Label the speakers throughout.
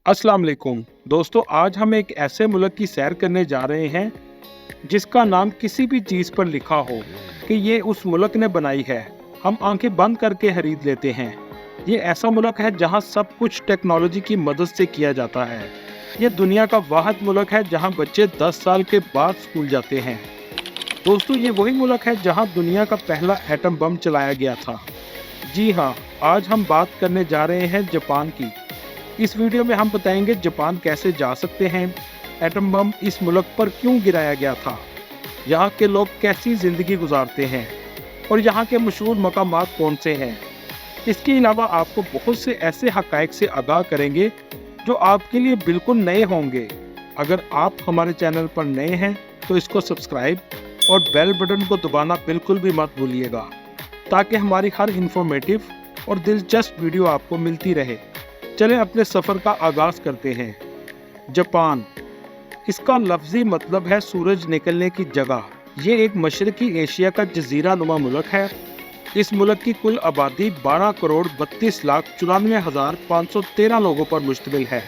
Speaker 1: अस्सलाम वालेकुम दोस्तों, आज हम एक ऐसे मुल्क की सैर करने जा रहे हैं जिसका नाम किसी भी चीज़ पर लिखा हो कि ये उस मुल्क ने बनाई है। हम आंखें बंद करके खरीद लेते हैं। ये ऐसा मुल्क है जहां सब कुछ टेक्नोलॉजी की मदद से किया जाता है। ये दुनिया का वाहिद मुल्क है जहां बच्चे 10 साल के बाद स्कूल जाते हैं। दोस्तों, ये वही मुल्क है जहां दुनिया का पहला एटम बम चलाया गया था। जी हाँ, आज हम बात करने जा रहे हैं जापान की। इस वीडियो में हम बताएंगे जापान कैसे जा सकते हैं, एटम बम इस मुल्क पर क्यों गिराया गया था, यहाँ के लोग कैसी ज़िंदगी गुजारते हैं और यहाँ के मशहूर मकामात कौन से हैं। इसके अलावा आपको बहुत से ऐसे हक़ाइक़ से आगाह करेंगे जो आपके लिए बिल्कुल नए होंगे। अगर आप हमारे चैनल पर नए हैं तो इसको सब्सक्राइब और बेल बटन को दबाना बिल्कुल भी मत भूलिएगा, ताकि हमारी हर इंफॉर्मेटिव और दिलचस्प वीडियो आपको मिलती रहे। चलें अपने सफ़र का आगाज़ करते हैं। जापान, इसका लफ्ज़ी मतलब है सूरज निकलने की जगह। ये एक मशरक़ी एशिया का जज़ीरा नुमा मुल्क है। इस मुल्क की कुल आबादी 12,32,94,513 लोगों पर मुश्तमिल है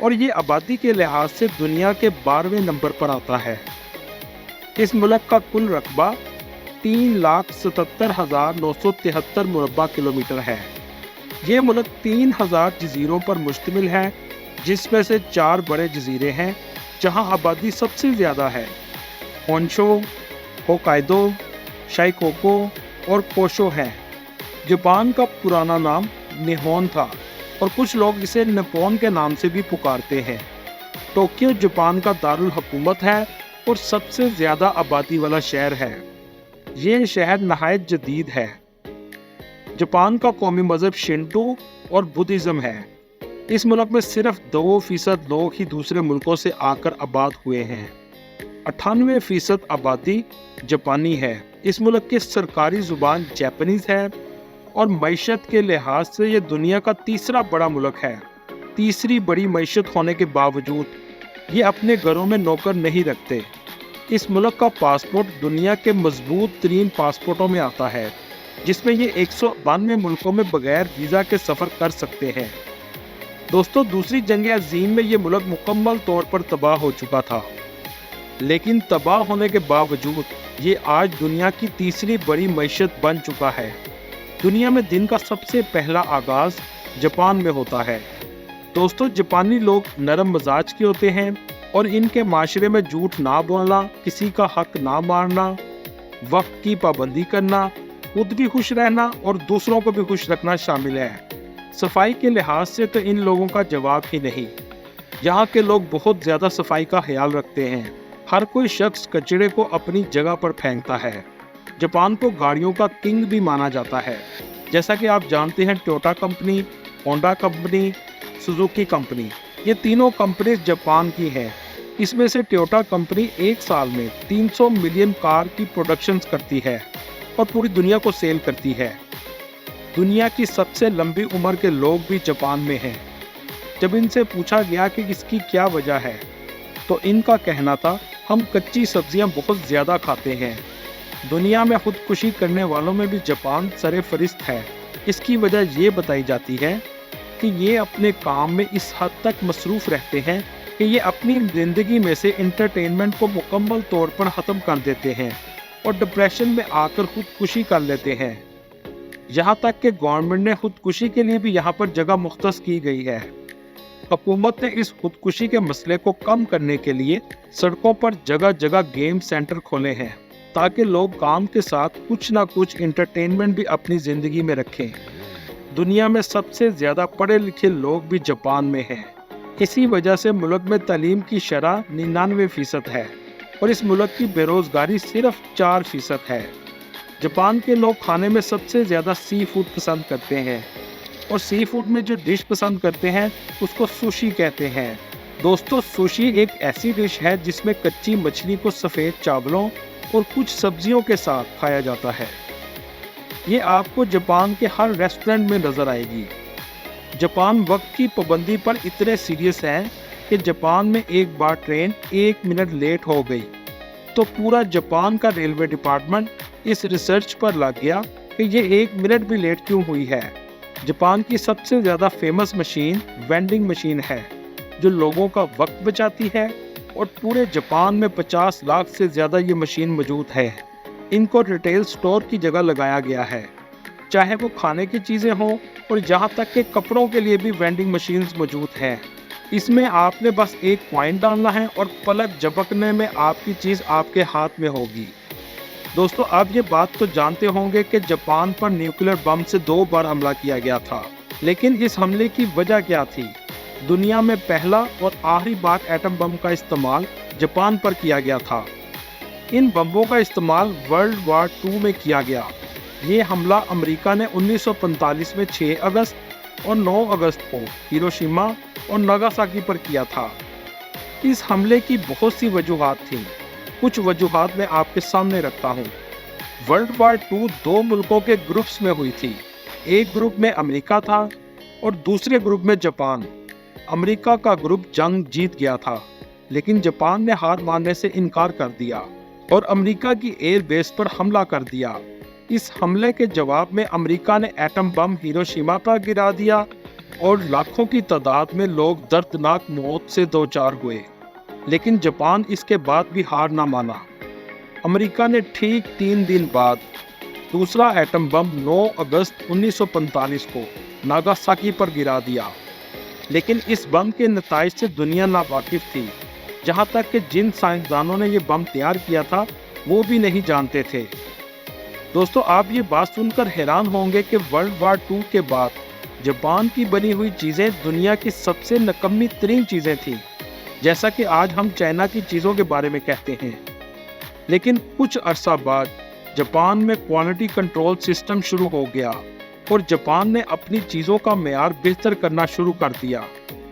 Speaker 1: और ये आबादी के लिहाज से दुनिया के 12वें नंबर पर आता है। इस मुल्क का कुल रकबा 3,77,973 मुरब्बा किलोमीटर है। ये मुल्क 3,000 जजीरों पर मुश्तमिल है, जिसमें से 4 बड़े जजीरे हैं जहां आबादी सबसे ज़्यादा है। होन्शु, होकाइदो, शाइकोको और कोशो है। जापान का पुराना नाम निहोन था और कुछ लोग इसे निप्पॉन के नाम से भी पुकारते हैं। टोक्यो जापान का दारुल हुकूमत है और सबसे ज़्यादा आबादी वाला शहर है। ये शहर नहायत जदीद है। जापान का कौमी मज़हब शिंटो और बुद्धिज़्म है। इस मुल्क में सिर्फ 2% लोग ही दूसरे मुल्कों से आकर आबाद हुए हैं। 98% आबादी जापानी है। इस मुल्क की सरकारी ज़ुबान जापानीज़ है और मईशत के लिहाज से ये दुनिया का तीसरा बड़ा मुल्क है। तीसरी बड़ी मईशत होने के बावजूद ये अपने घरों में नौकर नहीं रखते। इस मुल्क का पासपोर्ट दुनिया के मजबूत तरीन पासपोर्टों में आता है, जिसमें ये 192 मुल्कों में बगैर वीज़ा के सफ़र कर सकते हैं। दोस्तों, दूसरी जंग अज़ीम में ये मुल्क मुकम्मल तौर पर तबाह हो चुका था, लेकिन तबाह होने के बावजूद ये आज दुनिया की तीसरी बड़ी मईशत बन चुका है। दुनिया में दिन का सबसे पहला आगाज़ जापान में होता है। दोस्तों, जापानी लोग नरम मिजाज के होते हैं और इनके माशरे में झूठ ना बोलना, किसी का हक ना मारना, वक्त की पाबंदी करना, खुद भी खुश रहना और दूसरों को भी खुश रखना शामिल है। सफाई के लिहाज से तो इन लोगों का जवाब ही नहीं। यहाँ के लोग बहुत ज़्यादा सफाई का ख्याल रखते हैं। हर कोई शख्स कचरे को अपनी जगह पर फेंकता है। जापान को गाड़ियों का किंग भी माना जाता है। जैसा कि आप जानते हैं, Toyota company, Honda company, Suzuki company, ये तीनों कंपनी जापान की हैं। इसमें से टोयोटा कंपनी एक साल में 300 मिलियन कार की प्रोडक्शन करती है और पूरी दुनिया को सेल करती है। दुनिया की सबसे लंबी उम्र के लोग भी जापान में हैं। जब इनसे पूछा गया कि इसकी क्या वजह है, तो इनका कहना था, हम कच्ची सब्जियां बहुत ज़्यादा खाते हैं। दुनिया में खुदकुशी करने वालों में भी जापान सरे-फहरिस्त है। इसकी वजह ये बताई जाती है कि ये अपने काम में इस हद तक मसरूफ़ रहते हैं कि ये अपनी ज़िंदगी में से इंटरटेनमेंट को मुकम्मल तौर पर ख़त्म कर देते हैं और डिप्रेशन में आकर खुदकुशी कर लेते हैं। यहाँ तक कि गवर्नमेंट ने खुदकुशी के लिए भी यहाँ पर जगह मुख्तस की गई है। हुकूमत ने इस खुदकुशी के मसले को कम करने के लिए सड़कों पर जगह जगह गेम सेंटर खोले हैं, ताकि लोग काम के साथ कुछ ना कुछ इंटरटेनमेंट भी अपनी ज़िंदगी में रखें। दुनिया में सबसे ज़्यादा पढ़े लिखे लोग भी जापान में हैं। इसी वजह से मुल्क में तालीम की शरह 99% है और इस मुल्क की बेरोज़गारी सिर्फ 4% है। जापान के लोग खाने में सबसे ज़्यादा सी फूड पसंद करते हैं और सी फूड में जो डिश पसंद करते हैं उसको सुशी कहते हैं। दोस्तों, सुशी एक ऐसी डिश है जिसमें कच्ची मछली को सफ़ेद चावलों और कुछ सब्जियों के साथ खाया जाता है। ये आपको जापान के हर रेस्टोरेंट में नज़र आएगी। जापान वक्त की पाबंदी पर इतने सीरियस हैं कि जापान में एक बार ट्रेन 1 मिनट लेट हो गई तो पूरा जापान का रेलवे डिपार्टमेंट इस रिसर्च पर लग गया कि ये 1 मिनट भी लेट क्यों हुई है। जापान की सबसे ज़्यादा फेमस मशीन वेंडिंग मशीन है, जो लोगों का वक्त बचाती है, और पूरे जापान में 50 लाख से ज़्यादा ये मशीन मौजूद है। इनको रिटेल स्टोर की जगह लगाया गया है, चाहे वो खाने की चीज़ें हों और यहाँ तक कि कपड़ों के लिए भी वेंडिंग मशीन्स मौजूद हैं। इसमें आपने बस एक पॉइंट डालना है और पलक झपकने में आपकी चीज़ आपके हाथ में होगी। दोस्तों, आप ये बात तो जानते होंगे कि जापान पर न्यूक्लियर बम से 2 बार हमला किया गया था, लेकिन इस हमले की वजह क्या थी? दुनिया में पहला और आखिरी बार एटम बम का इस्तेमाल जापान पर किया गया था। इन बमों का इस्तेमाल वर्ल्ड वार 2 में किया गया। ये हमला अमेरिका ने 1945 में 6 अगस्त और 9 अगस्त को हिरोशिमा और नागासाकी पर किया था। इस हमले की बहुत सी वजूहात थीं। कुछ वजूहात मैं आपके सामने रखता हूँ। वर्ल्ड वार 2 2 मुल्कों के ग्रुप्स में हुई थी। एक ग्रुप में अमेरिका था और दूसरे ग्रुप में जापान। अमेरिका का ग्रुप जंग जीत गया था, लेकिन जापान ने हार मानने से इनकार कर दिया और अमेरिका की एयर बेस पर हमला कर दिया। इस हमले के जवाब में अमेरिका ने एटम बम हिरोशिमा पर गिरा दिया और लाखों की तादाद में लोग दर्दनाक मौत से दो चार हुए। लेकिन जापान इसके बाद भी हार ना माना। अमेरिका ने ठीक 3 दिन बाद दूसरा एटम बम 9 अगस्त 1945 को नागासाकी पर गिरा दिया। लेकिन इस बम के नताइज से दुनिया नावाकिफ थी। जहां तक कि जिन साइंसदानों ने ये बम तैयार किया था वो भी नहीं जानते थे। दोस्तों, आप ये बात सुनकर हैरान होंगे कि वर्ल्ड वार 2 के बाद जापान की बनी हुई चीज़ें दुनिया की सबसे नकम्मी तरीन चीज़ें थीं, जैसा कि आज हम चाइना की चीज़ों के बारे में कहते हैं। लेकिन कुछ अरसा बाद जापान में क्वालिटी कंट्रोल सिस्टम शुरू हो गया और जापान ने अपनी चीज़ों का मेयार बेहतर करना शुरू कर दिया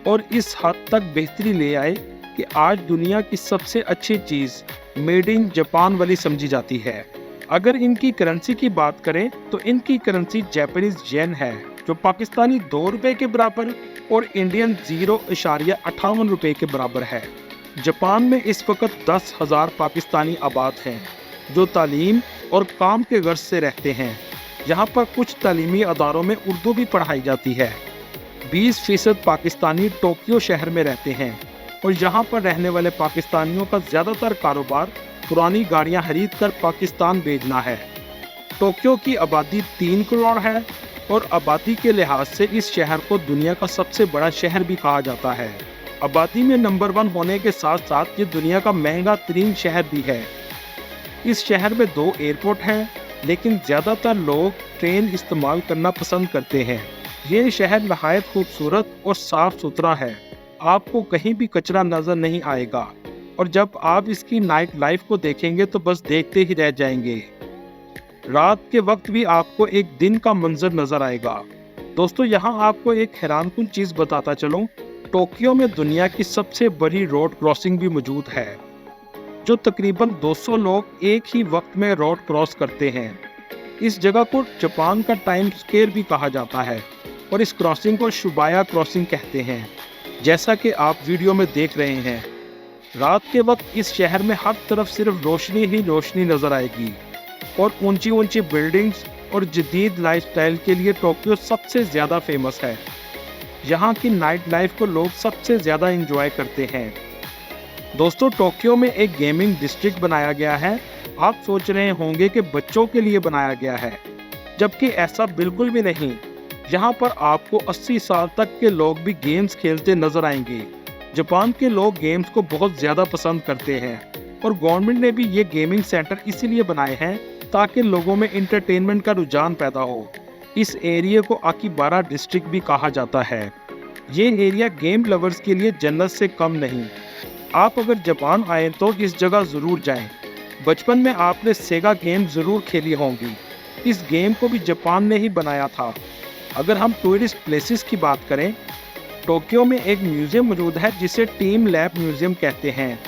Speaker 1: और इस हद तक बेहतरी ले आए कि आज दुनिया की सबसे अच्छी चीज़ मेड इन जापान वाली समझी जाती है। अगर इनकी करेंसी की बात करें तो इनकी करेंसी जापानीज येन है, जो पाकिस्तानी 2 रुपये के बराबर और इंडियन 0.58 रुपये के बराबर है। जापान में इस वक्त 10,000 पाकिस्तानी आबाद हैं, जो तालीम और काम के गर्ज से रहते हैं। यहाँ पर कुछ तालीमी अदारों में उर्दू भी पढ़ाई जाती है। 20% पाकिस्तानी टोक्यो शहर में रहते हैं और यहाँ पर रहने वाले पाकिस्तानियों का ज़्यादातर कारोबार पुरानी गाड़ियाँ खरीद कर पाकिस्तान भेजना है। टोक्यो की आबादी 3 करोड़ है और आबादी के लिहाज से इस शहर को दुनिया का सबसे बड़ा शहर भी कहा जाता है। आबादी में नंबर 1 होने के साथ साथ ये दुनिया का महंगा तरीन शहर भी है। इस शहर में 2 एयरपोर्ट हैं, लेकिन ज़्यादातर लोग ट्रेन इस्तेमाल करना पसंद करते हैं। ये शहर नहायत खूबसूरत और साफ़ सुथरा है। आपको कहीं भी कचरा नज़र नहीं आएगा और जब आप इसकी नाइट लाइफ को देखेंगे तो बस देखते ही रह जाएंगे। रात के वक्त भी आपको एक दिन का मंजर नज़र आएगा। दोस्तों, यहाँ आपको एक हैरानकुन चीज़ बताता चलूँ। टोक्यो में दुनिया की सबसे बड़ी रोड क्रॉसिंग भी मौजूद है, जो तकरीबन 200 लोग एक ही वक्त में रोड क्रॉस करते हैं। इस जगह को जापान का टाइम स्क्वायर भी कहा जाता है और इस क्रॉसिंग को शिबुया क्रॉसिंग कहते हैं, जैसा कि आप वीडियो में देख रहे हैं। रात के वक्त इस शहर में हर तरफ सिर्फ रोशनी ही रोशनी नज़र आएगी और ऊंची ऊंची बिल्डिंग्स और जदीद लाइफस्टाइल के लिए टोक्यो सबसे ज़्यादा फेमस है। यहाँ की नाइट लाइफ को लोग सबसे ज़्यादा एंजॉय करते हैं। दोस्तों, टोक्यो में एक गेमिंग डिस्ट्रिक्ट बनाया गया है। आप सोच रहे होंगे कि बच्चों के लिए बनाया गया है, जबकि ऐसा बिल्कुल भी नहीं। यहाँ पर आपको 80 साल तक के लोग भी गेम्स खेलते नजर आएंगे। जापान के लोग गेम्स को बहुत ज़्यादा पसंद करते हैं और गवर्नमेंट ने भी ये गेमिंग सेंटर इसीलिए बनाए हैं ताकि लोगों में इंटरटेनमेंट का रुझान पैदा हो। इस एरिया को आकिबारा डिस्ट्रिक्ट भी कहा जाता है। ये एरिया गेम लवर्स के लिए जन्नत से कम नहीं। आप अगर जापान आए तो इस जगह ज़रूर जाएं। बचपन में आपने सेगा गेम ज़रूर खेली होंगी। इस गेम को भी जापान ने ही बनाया था। अगर हम टूरिस्ट प्लेसेस की बात करें, टोक्यो में एक म्यूज़ियम मौजूद है जिसे टीम लैब म्यूज़ियम कहते हैं।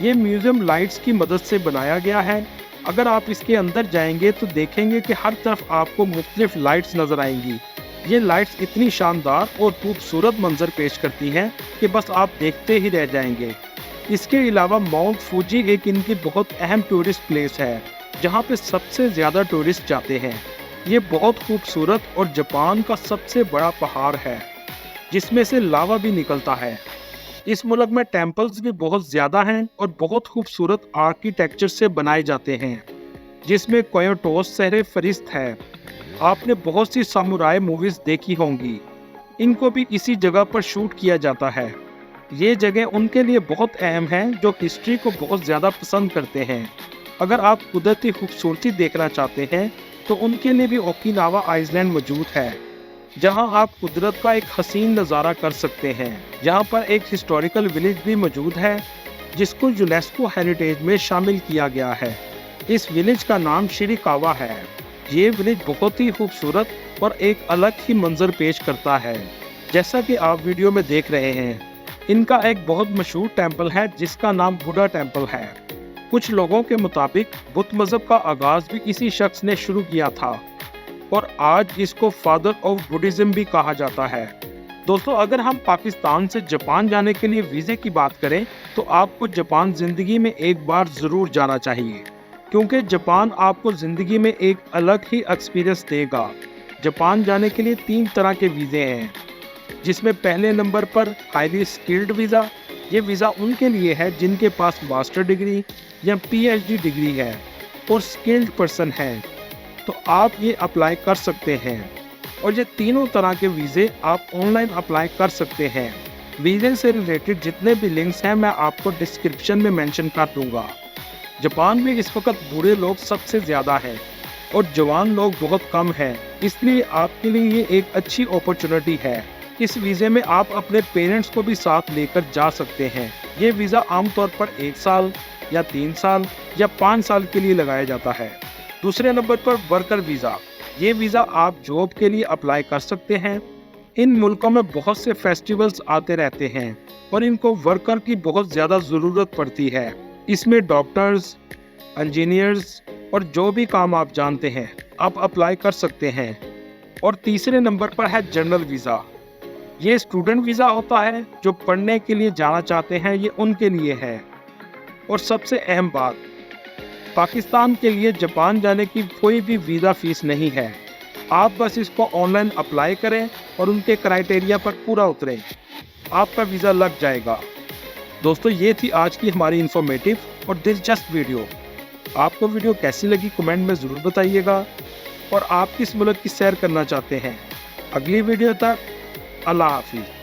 Speaker 1: ये म्यूज़ियम लाइट्स की मदद से बनाया गया है। अगर आप इसके अंदर जाएंगे तो देखेंगे कि हर तरफ आपको मुख्तलिफ लाइट्स नज़र आएंगी। ये लाइट्स इतनी शानदार और खूबसूरत मंजर पेश करती हैं कि बस आप देखते ही रह जाएंगे। इसके अलावा माउंट फूजी एक इनकी बहुत अहम टूरिस्ट प्लेस है, जहाँ पे सबसे ज़्यादा टूरिस्ट जाते हैं। یہ بہت خوبصورت اور جاپان کا سب سے بڑا پہاڑ ہے جس میں سے لاوا بھی نکلتا ہے۔ اس ملک میں ٹیمپلز بھی بہت زیادہ ہیں اور بہت خوبصورت آرکیٹیکچر سے بنائے جاتے ہیں، جس میں کویوٹوس شہر فہرست ہے۔ آپ نے بہت سی سامورائی موویز دیکھی ہوں گی، ان کو بھی اسی جگہ پر شوٹ کیا جاتا ہے۔ یہ جگہ ان کے لیے بہت اہم ہے جو ہسٹری کو بہت زیادہ پسند کرتے ہیں۔ اگر آپ قدرتی خوبصورتی دیکھنا چاہتے ہیں تو ان کے لیے بھی اوکیناوا آئس لینڈ موجود ہے، جہاں آپ قدرت کا ایک حسین نظارہ کر سکتے ہیں۔ یہاں پر ایک ہسٹوریکل ولیج بھی موجود ہے جس کو یونیسکو ہیریٹیج میں شامل کیا گیا ہے۔ اس ولیج کا نام شیریکاوا ہے۔ یہ ولیج بہت ہی خوبصورت اور ایک الگ ہی منظر پیش کرتا ہے، جیسا کہ آپ ویڈیو میں دیکھ رہے ہیں۔ ان کا ایک بہت مشہور ٹیمپل ہے جس کا نام بوڈھا ٹیمپل ہے۔ کچھ لوگوں کے مطابق بدھ مذہب کا آغاز بھی اسی شخص نے شروع کیا تھا اور آج اس کو فادر آف بدھزم بھی کہا جاتا ہے۔ دوستو، اگر ہم پاکستان سے جاپان جانے کے لیے ویزے کی بات کریں تو آپ کو جاپان زندگی میں ایک بار ضرور جانا چاہیے، کیونکہ جاپان آپ کو زندگی میں ایک الگ ہی ایکسپیرینس دے گا۔ جاپان جانے کے لیے 3 طرح کے ویزے ہیں، جس میں پہلے نمبر پر ہائیلی اسکلڈ ویزا۔ یہ ویزا ان کے لیے ہے جن کے پاس ماسٹر ڈگری یا پی ایچ ڈی ڈگری ہے اور اسکلڈ پرسن ہے، تو آپ یہ اپلائی کر سکتے ہیں۔ اور یہ تینوں طرح کے ویزے آپ آن لائن اپلائی کر سکتے ہیں۔ ویزے سے ریلیٹڈ جتنے بھی لنکس ہیں میں آپ کو ڈسکرپشن میں مینشن کر دوں گا۔ جاپان میں اس وقت بوڑھے لوگ سب سے زیادہ ہیں اور جوان لوگ بہت کم ہیں، اس لیے آپ کے لیے یہ ایک اچھی اپرچونٹی ہے۔ اس ویزے میں آپ اپنے پیرنٹس کو بھی ساتھ لے کر جا سکتے ہیں۔ یہ ویزا عام طور پر 1 سال یا 3 سال یا 5 سال کے لیے لگایا جاتا ہے۔ دوسرے نمبر پر ورکر ویزا۔ یہ ویزا آپ جاب کے لیے اپلائی کر سکتے ہیں۔ ان ملکوں میں بہت سے فیسٹیولز آتے رہتے ہیں اور ان کو ورکر کی بہت زیادہ ضرورت پڑتی ہے۔ اس میں ڈاکٹرز، انجینئرز اور جو بھی کام آپ جانتے ہیں آپ اپلائی کر سکتے ہیں۔ اور تیسرے نمبر پر ہے جنرل ویزا۔ یہ اسٹوڈنٹ ویزا ہوتا ہے، جو پڑھنے کے لیے جانا چاہتے ہیں، یہ ان کے لیے ہے۔ اور سب سے اہم بات، پاکستان کے لیے جاپان جانے کی کوئی بھی ویزا فیس نہیں ہے۔ آپ بس اس کو آن لائن اپلائی کریں اور ان کے کرائٹیریا پر پورا اتریں، آپ کا ویزا لگ جائے گا۔ دوستو، یہ تھی آج کی ہماری انفارمیٹیو اور دلچسپ ویڈیو۔ آپ کو ویڈیو کیسی لگی کمنٹ میں ضرور بتائیے گا، اور آپ کس ملک کی سیر کرنا چاہتے ہیں۔ اگلی ویڈیو تک اللہ حافظ۔